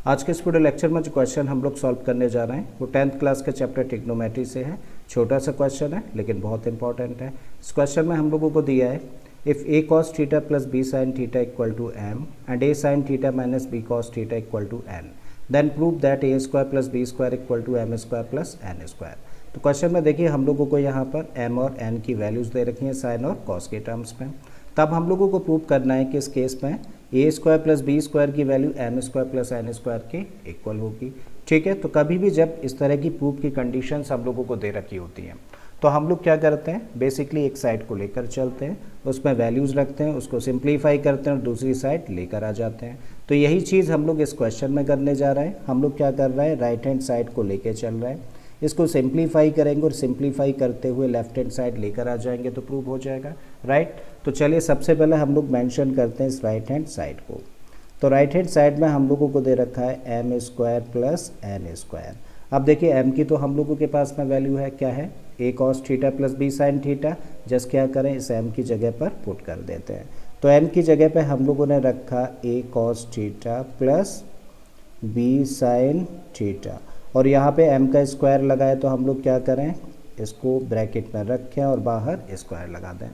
आज के इस वीडियो लेक्चर में जो क्वेश्चन हम लोग सॉल्व करने जा रहे हैं वो 10th क्लास के चैप्टर ट्रिग्नोमेट्री से है। छोटा सा क्वेश्चन है लेकिन बहुत इंपॉर्टेंट है। इस क्वेश्चन में हम लोगों को दिया है if a cos theta plus B sine theta equal to m and a sine theta minus b cos theta equal to n, then prove that a square plus b square equal to m square plus n square. तो question में देखिए हम लोगों को यहाँ पर m और n की वैल्यूज़ दे रखी हैं साइन और कॉस के टर्म्स में। तब हम लोगों को प्रूव करना है कि इस केस में a square plus b square की value m square plus n square के इक्वल होगी। ठीक है, तो कभी भी जब इस तरह की प्रूफ की कंडीशंस हम लोगों को दे रखी होती हैं तो हम लोग क्या करते हैं, बेसिकली एक साइड को लेकर चलते हैं, उसमें वैल्यूज़ रखते हैं, उसको सिंप्लीफाई करते हैं और दूसरी साइड लेकर आ जाते हैं। तो यही चीज़ हम लोग इस क्वेश्चन में करने जा रहे हैं। हम लोग क्या कर रहे हैं, राइट हैंड साइड को लेकर चल रहे हैं, इसको सिंप्लीफाई करेंगे और सिंप्लीफाई करते हुए लेफ्ट हैंड साइड लेकर आ जाएंगे तो प्रूव हो जाएगा। राइट, तो चलिए सबसे पहले हम लोग मेंशन करते हैं इस राइट हैंड साइड को। तो राइट हैंड साइड में हम लोगों को दे रखा है m square plus n square. अब देखिए एम की तो हम लोगों के पास में वैल्यू है, क्या है, A cos theta plus B sine theta. Just क्या करें, इस एम की जगह पर पुट कर देते हैं। तो एम की जगह पे हम लोगों ने रखा A cos theta plus B sine theta और यहाँ पे m का स्क्वायर लगाए तो हम लोग क्या करें, इसको ब्रैकेट में रखें और बाहर स्क्वायर लगा दें।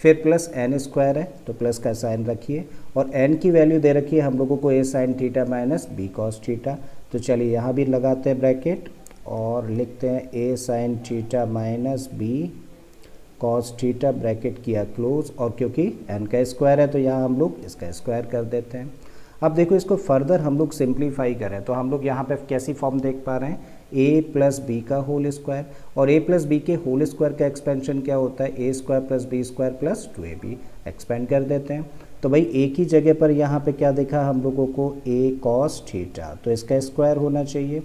फिर प्लस n स्क्वायर है तो प्लस का साइन रखिए और n की वैल्यू दे रखी है हम लोगों को a sign theta minus b cos theta. तो चलिए यहाँ भी लगाते हैं ब्रैकेट और लिखते हैं a sign theta minus b cos theta, bracket किया क्लोज, और क्योंकि n का स्क्वायर है तो यहाँ हम लोग इसका स्क्वायर कर देते हैं। अब देखो इसको फर्दर हम लोग सिंप्लीफाई करें तो हम लोग यहाँ पे कैसी फॉर्म देख पा रहे हैं, a प्लस बी का होल स्क्वायर, और a प्लस बी के होल स्क्वायर का एक्सपेंशन क्या होता है, a square plus b square plus 2ab। Expand कर देते हैं तो भाई a की जगह पर यहाँ पे क्या देखा हम लोगों को, a कॉस थीटा, तो इसका स्क्वायर होना चाहिए।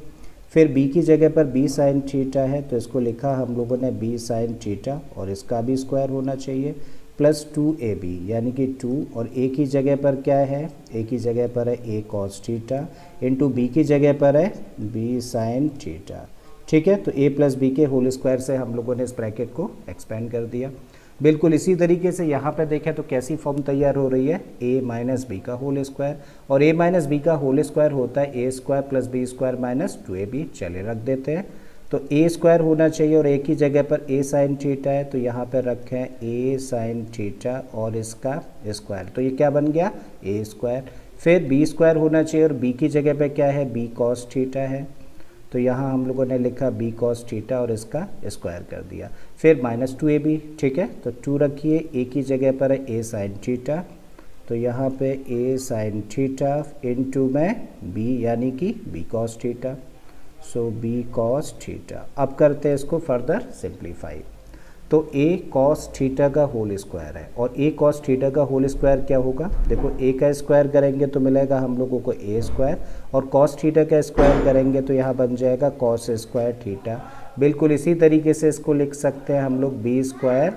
फिर b की जगह पर b साइन थीटा है तो इसको लिखा हम लोगों ने b साइन थीटा और इसका भी स्क्वायर होना चाहिए, प्लस 2ab यानी कि 2, और a की जगह पर क्या है, a की जगह पर है a cos theta into b की जगह पर है b साइन थीटा। ठीक है, तो a प्लस बी के होल स्क्वायर से हम लोगों ने इस ब्रैकेट को एक्सपेंड कर दिया। बिल्कुल इसी तरीके से यहाँ पे देखें तो कैसी फॉर्म तैयार हो रही है, a माइनस बी का होल स्क्वायर, और a माइनस बी का होल स्क्वायर होता है a square plus b square minus 2ab। चले रख देते हैं तो a स्क्वायर होना चाहिए और a की जगह पर a साइन थीटा है तो यहाँ पर रखें a साइन थीटा और इसका स्क्वायर, तो ये क्या बन गया, a स्क्वायर। फिर b स्क्वायर होना चाहिए और b की जगह पे क्या है, b कॉस थीटा है तो यहाँ हम लोगों ने लिखा b कॉस थीटा और इसका स्क्वायर कर दिया। फिर माइनस 2ab, ठीक है, तो 2 रखिए, a की जगह पर है a साइन थीटा तो यहाँ पे a साइन थीटा इंटू में b यानी कि b कॉस थीटा, सो b कॉस थीटा। अब करते हैं इसको फर्दर सिंप्लीफाई। तो a कॉस थीटा का होल स्क्वायर है और a कॉस थीटा का होल स्क्वायर क्या होगा, देखो a का स्क्वायर करेंगे तो मिलेगा हम लोगों को a स्क्वायर, और कॉस थीटा का स्क्वायर करेंगे तो यहाँ बन जाएगा कॉस स्क्वायर थीटा। बिल्कुल इसी तरीके से इसको लिख सकते हैं हम लोग b square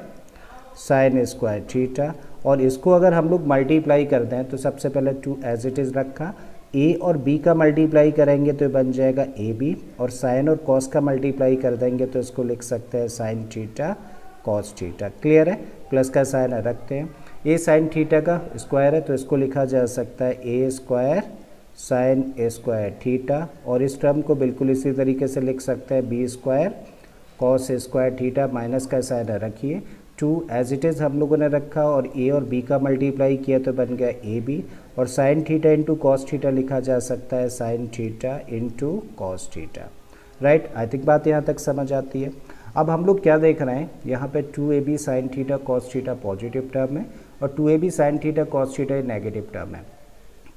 sine square theta, और इसको अगर हम लोग मल्टीप्लाई कर दें तो सबसे पहले 2 एज इट इज़ रखा, a और b का मल्टीप्लाई करेंगे तो बन जाएगा ab, और साइन और कॉस का मल्टीप्लाई कर देंगे तो इसको लिख सकते हैं sine theta cos theta. Clear है, प्लस का साइन रखते हैं, a साइन थीटा का स्क्वायर है तो इसको लिखा जा सकता है a square sine square theta, और इस टर्म को बिल्कुल इसी तरीके से लिख सकते हैं b square cos square theta, minus का साइन रखिए, 2 एज इट इज़ हम लोगों ने रखा और a और b का मल्टीप्लाई किया तो बन गया ab, और sine theta into cos theta लिखा जा सकता है sine theta into cos theta. Right, I think बात यहाँ तक समझ आती है। अब हम लोग क्या देख रहे हैं, यहाँ पे 2ab sine theta cos theta positive term है और 2ab sine theta cos theta negative term है,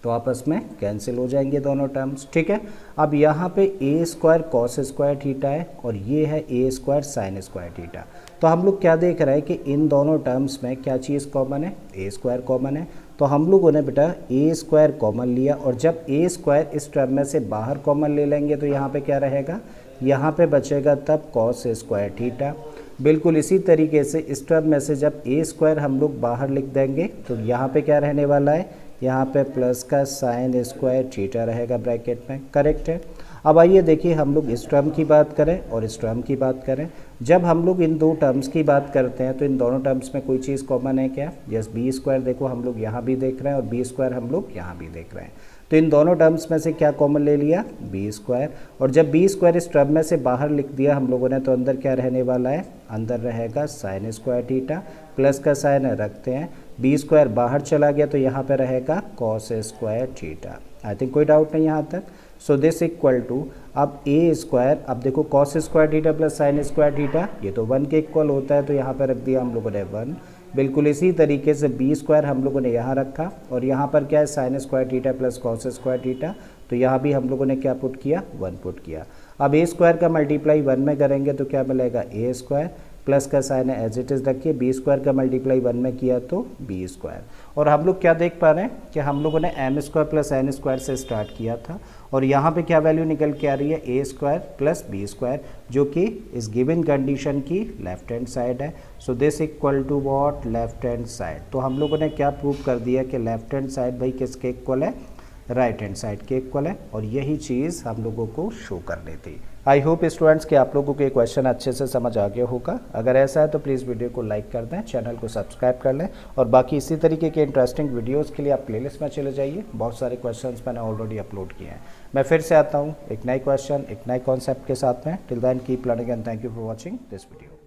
तो आपस में कैंसिल हो जाएंगे दोनों टर्म्स। ठीक है, अब यहाँ पे a square cos square theta है और ये है a square sine square theta. तो हम लोग क्या देख रहे हैं कि इन दोनों टर्म्स में क्या चीज़ कॉमन है, a स्क्वायर कॉमन है, तो हम लोगों ने बेटा a स्क्वायर कॉमन लिया, और जब a स्क्वायर इस टर्म में से बाहर कॉमन ले लेंगे तो यहाँ पे क्या रहेगा, यहाँ पे बचेगा तब कॉस स्क्वायर थीटा। बिल्कुल इसी तरीके से इस टर्म में से जब a स्क्वायर हम लोग बाहर लिख देंगे तो यहाँ पे क्या रहने वाला है, यहाँ पे प्लस का साइन स्क्वायर थीटा रहेगा ब्रैकेट में। करेक्ट है। अब आइए देखिए हम लोग इस टर्म की बात करें और इस टर्म की बात करें, जब हम लोग इन दो टर्म्स की बात करते हैं तो इन दोनों टर्म्स में कोई चीज़ कॉमन है क्या? यस, बी स्क्वायर देखो हम लोग यहाँ भी देख रहे हैं और बी स्क्वायर हम लोग यहाँ भी देख रहे हैं। तो इन दोनों टर्म्स में से क्या कॉमन ले लिया? B square. और जब बी स्क्वायर इस टर्म में से बाहर लिख दिया हम लोगों ने तो अंदर क्या रहने वाला है? अंदर रहेगा साइन स्क्वायर थीटा, प्लस का साइन रखते हैं, बी स्क्वायर बाहर चला गया तो यहाँ पे रहेगा cos square theta. I think कोई डाउट नहीं यहाँ तक। सो दिस इक्वल टू, अब ए स्क्वायर, अब देखो cos square theta plus sine square theta ये तो 1 के इक्वल होता है, तो यहाँ पे रख दिया हम लोगों ने 1। बिल्कुल इसी तरीके से बी स्क्वायर हम लोगों ने यहाँ रखा और यहाँ पर क्या है? Sine square theta plus cos square theta, तो यहाँ भी हम लोगों ने क्या पुट किया? 1 पुट किया। अब ए स्क्वायर का मल्टीप्लाई 1 में करेंगे तो क्या मिलेगा? ए स्क्वायर, प्लस का साइन एज इट इज़ रखिए, बी स्क्वायर का मल्टीप्लाई 1 में किया तो बी स्क्वायर। और हम लोग क्या देख पा रहे हैं कि हम लोगों ने m square plus n square से स्टार्ट किया था और यहाँ पे क्या वैल्यू निकल के आ रही है? A square plus b square, जो कि इस गिवन कंडीशन की लेफ्ट हैंड साइड है। So this equal to what? Left hand side. तो हम लोगों ने क्या प्रूव कर दिया कि लेफ्ट हैंड साइड भाई किसके इक्वल है? राइट हैंड साइड के इक्वल है। और यही चीज़ हम लोगों को शो करनी थी। आई होप स्टूडेंट्स कि आप लोगों को ये क्वेश्चन अच्छे से समझ आ गया होगा। अगर ऐसा है तो प्लीज़ वीडियो को लाइक कर दें, चैनल को सब्सक्राइब कर लें और बाकी इसी तरीके के इंटरेस्टिंग वीडियोस के लिए आप प्लेलिस्ट में चले जाइए। बहुत सारे क्वेश्चंस मैंने ऑलरेडी अपलोड किए हैं। मैं फिर से आता हूँ एक नए क्वेश्चन, एक नए कॉन्सेप्ट के साथ में। Till then keep learning and thank you for watching this video.